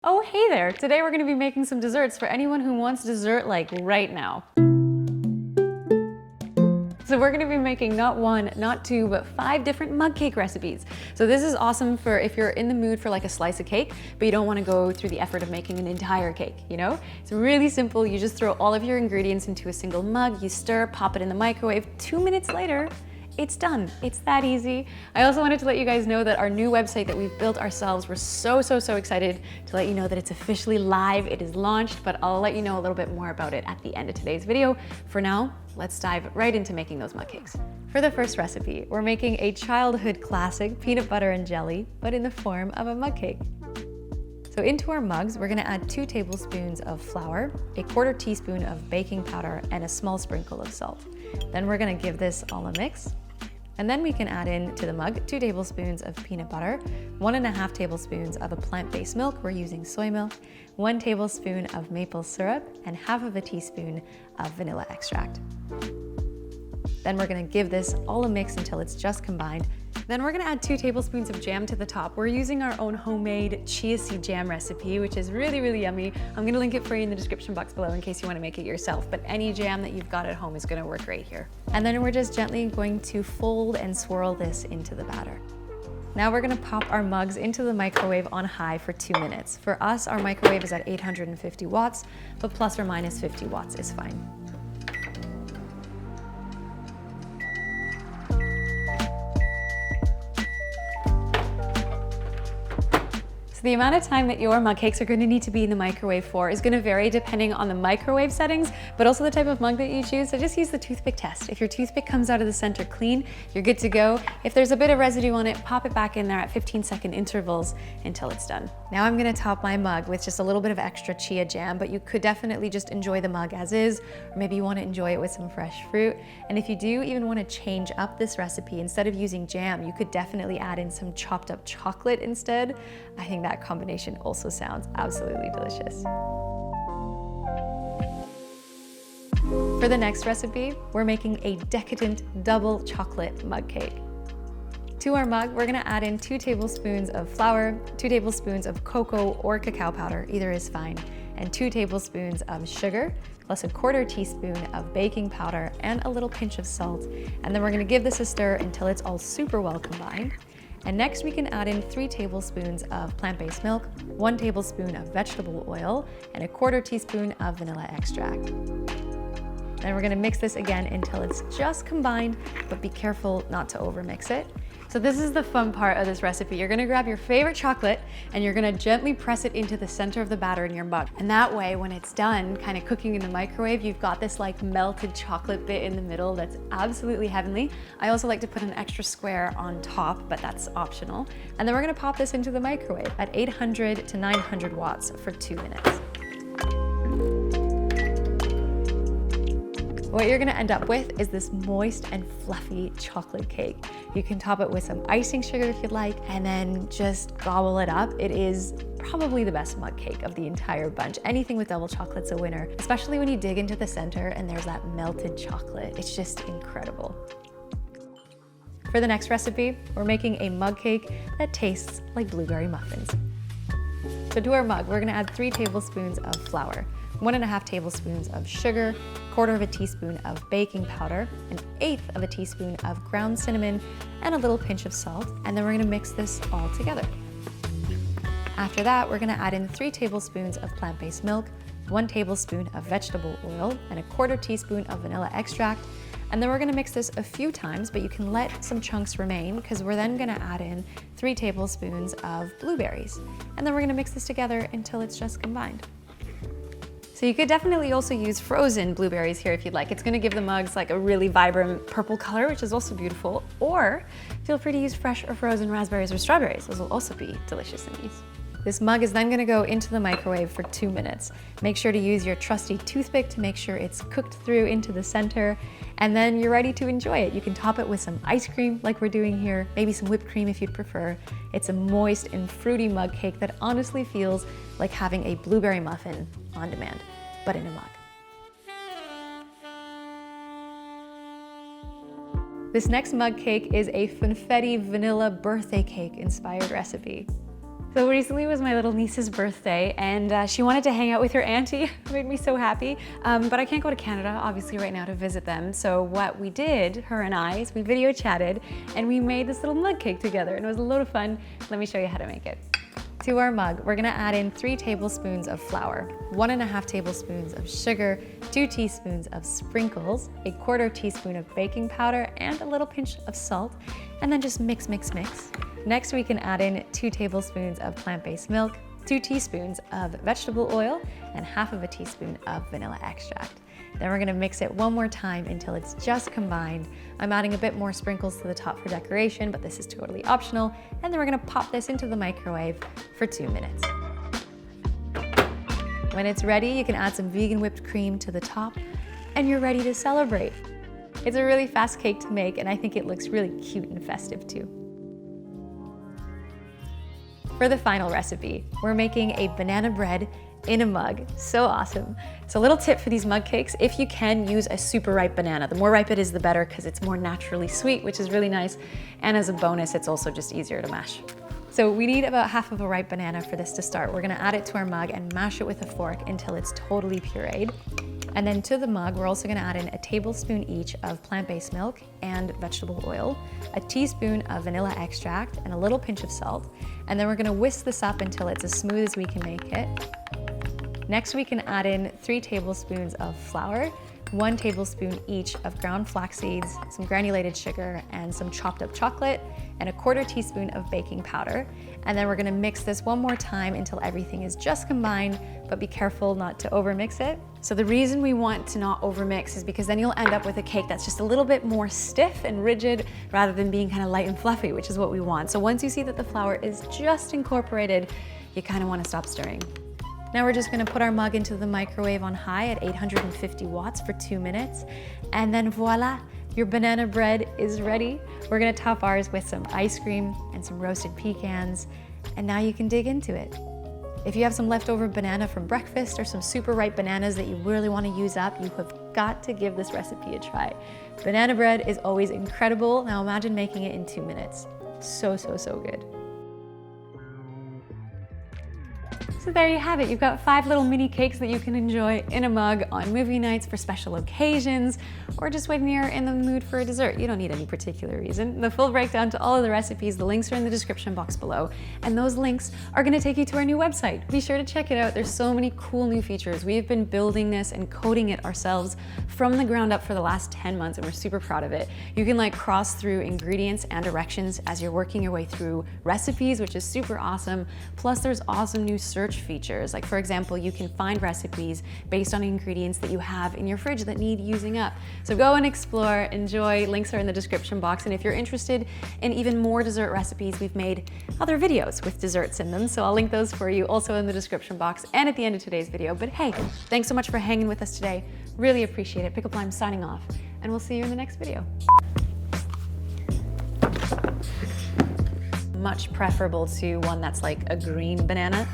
Oh, hey there! Today we're going to be making some desserts for anyone who wants dessert like right now. So we're going to be making not one, not two, but 5 different mug cake recipes. So this is awesome for if you're in the mood for like a slice of cake, but you don't want to go through the effort of making an entire cake, you know? It's really simple. You just throw all of your ingredients into a single mug, you stir, pop it in the microwave. 2 minutes later, it's done. It's that easy. I also wanted to let you guys know that our new website that we've built ourselves, we're so excited to let you know that it's officially live. It is launched, but I'll let you know a little bit more about it at the end of today's video. For now, let's dive right into making those mug cakes. For the first recipe, we're making a childhood classic peanut butter and jelly, but in the form of a mug cake. So into our mugs, we're gonna add 2 tablespoons of flour, a 1/4 teaspoon of baking powder, and a small sprinkle of salt. Then we're gonna give this all a mix. And then we can add in to the mug 2 tablespoons of peanut butter, 1.5 tablespoons of a plant-based milk, we're using soy milk, 1 tablespoon of maple syrup, and 1/2 teaspoon of vanilla extract. Then we're gonna give this all a mix until it's just combined. Then we're gonna add 2 tablespoons of jam to the top. We're using our own homemade chia seed jam recipe, which is really yummy. I'm gonna link it for you in the description box below in case you wanna make it yourself, but any jam that you've got at home is gonna work great here. And then we're just gently going to fold and swirl this into the batter. Now we're gonna pop our mugs into the microwave on high for 2 minutes. For us, our microwave is at 850 watts, but plus or minus 50 watts is fine. So the amount of time that your mug cakes are going to need to be in the microwave for is going to vary depending on the microwave settings, but also the type of mug that you choose. So just use the toothpick test. If your toothpick comes out of the center clean, you're good to go. If there's a bit of residue on it, pop it back in there at 15-second intervals until it's done. Now I'm going to top my mug with just a little bit of extra chia jam, but you could definitely just enjoy the mug as is, or maybe you want to enjoy it with some fresh fruit. And if you do even want to change up this recipe, instead of using jam, you could definitely add in some chopped up chocolate instead. I think that combination also sounds absolutely delicious. For the next recipe, we're making a decadent double chocolate mug cake. To our mug, we're gonna add in 2 tablespoons of flour, 2 tablespoons of cocoa or cacao powder, either is fine, and 2 tablespoons of sugar, plus a 1/4 teaspoon of baking powder and a little pinch of salt. And then we're gonna give this a stir until it's all super well combined. And next we can add in 3 tablespoons of plant-based milk, 1 tablespoon of vegetable oil, and a 1/4 teaspoon of vanilla extract. Then we're gonna mix this again until it's just combined, but be careful not to overmix it. So this is the fun part of this recipe. You're gonna grab your favorite chocolate and you're gonna gently press it into the center of the batter in your mug. And that way, when it's done, kind of cooking in the microwave, you've got this like melted chocolate bit in the middle that's absolutely heavenly. I also like to put an extra square on top, but that's optional. And then we're gonna pop this into the microwave at 800 to 900 watts for 2 minutes. What you're gonna end up with is this moist and fluffy chocolate cake. You can top it with some icing sugar if you'd like, and then just gobble it up. It is probably the best mug cake of the entire bunch. Anything with double chocolate's a winner, especially when you dig into the center and there's that melted chocolate. It's just incredible. For the next recipe, we're making a mug cake that tastes like blueberry muffins. So to our mug, we're gonna add 3 tablespoons of flour, 1.5 tablespoons of sugar, 1/4 teaspoon of baking powder, 1/8 teaspoon of ground cinnamon, and a little pinch of salt. And then we're gonna mix this all together. After that, we're gonna add in 3 tablespoons of plant-based milk, 1 tablespoon of vegetable oil, and a 1/4 teaspoon of vanilla extract. And then we're gonna mix this a few times, but you can let some chunks remain because we're then gonna add in 3 tablespoons of blueberries. And then we're gonna mix this together until it's just combined. So you could definitely also use frozen blueberries here if you'd like. It's gonna give the mugs like a really vibrant purple color, which is also beautiful. Or feel free to use fresh or frozen raspberries or strawberries. Those will also be delicious in these. This mug is then gonna go into the microwave for 2 minutes. Make sure to use your trusty toothpick to make sure it's cooked through into the center, and then you're ready to enjoy it. You can top it with some ice cream like we're doing here, maybe some whipped cream if you'd prefer. It's a moist and fruity mug cake that honestly feels like having a blueberry muffin on demand, but in a mug. This next mug cake is a funfetti vanilla birthday cake inspired recipe. So recently was my little niece's birthday, and she wanted to hang out with her auntie. It made me so happy. But I can't go to Canada, obviously, right now to visit them. So what we did, her and I, is we video chatted, and we made this little mug cake together, and it was a load of fun. Let me show you how to make it. To our mug, we're gonna add in 3 tablespoons of flour, 1.5 tablespoons of sugar, 2 teaspoons of sprinkles, 1/4 teaspoon of baking powder, and a little pinch of salt, and then just mix, mix, mix. Next, we can add in 2 tablespoons of plant-based milk, 2 teaspoons of vegetable oil, and 1/2 teaspoon of vanilla extract. Then we're gonna mix it one more time until it's just combined. I'm adding a bit more sprinkles to the top for decoration, but this is totally optional. And then we're gonna pop this into the microwave for 2 minutes. When it's ready, you can add some vegan whipped cream to the top, and you're ready to celebrate. It's a really fast cake to make, and I think it looks really cute and festive too. For the final recipe, we're making a banana bread in a mug. So awesome. So a little tip for these mug cakes, if you can, use a super ripe banana. The more ripe it is, the better, because it's more naturally sweet, which is really nice. And as a bonus, it's also just easier to mash. So we need about 1/2 ripe banana for this to start. We're gonna add it to our mug and mash it with a fork until it's totally pureed. And then to the mug, we're also gonna add in a tablespoon each of plant-based milk and vegetable oil, a teaspoon of vanilla extract, and a little pinch of salt. And then we're gonna whisk this up until it's as smooth as we can make it. Next, we can add in 3 tablespoons of flour, 1 tablespoon each of ground flax seeds, some granulated sugar, and some chopped up chocolate, and 1/4 teaspoon of baking powder. And then we're gonna mix this one more time until everything is just combined, but be careful not to overmix it. So the reason we want to not overmix is because then you'll end up with a cake that's just a little bit more stiff and rigid rather than being kind of light and fluffy, which is what we want. So once you see that the flour is just incorporated, you kind of want to stop stirring. Now we're just gonna put our mug into the microwave on high at 850 watts for 2 minutes. And then voila, your banana bread is ready. We're gonna top ours with some ice cream and some roasted pecans. And now you can dig into it. If you have some leftover banana from breakfast or some super ripe bananas that you really wanna use up, you have got to give this recipe a try. Banana bread is always incredible. Now imagine making it in 2 minutes. So, so, so good. So there you have it. You've got 5 little mini cakes that you can enjoy in a mug on movie nights, for special occasions, or just when you're in the mood for a dessert. You don't need any particular reason. The full breakdown to all of the recipes, the links are in the description box below, and those links are gonna take you to our new website. Be sure to check it out. There's so many cool new features. We've been building this and coding it ourselves from the ground up for the last 10 months, and we're super proud of it. You can like cross through ingredients and directions as you're working your way through recipes, which is super awesome. Plus there's awesome new search features. Like for example, you can find recipes based on ingredients that you have in your fridge that need using up. So go and explore, enjoy. Links are in the description box. And if you're interested in even more dessert recipes, we've made other videos with desserts in them. So I'll link those for you also in the description box and at the end of today's video. But hey, thanks so much for hanging with us today. Really appreciate it. Pickle Lime signing off, and we'll see you in the next video. Much preferable to one that's like a green banana.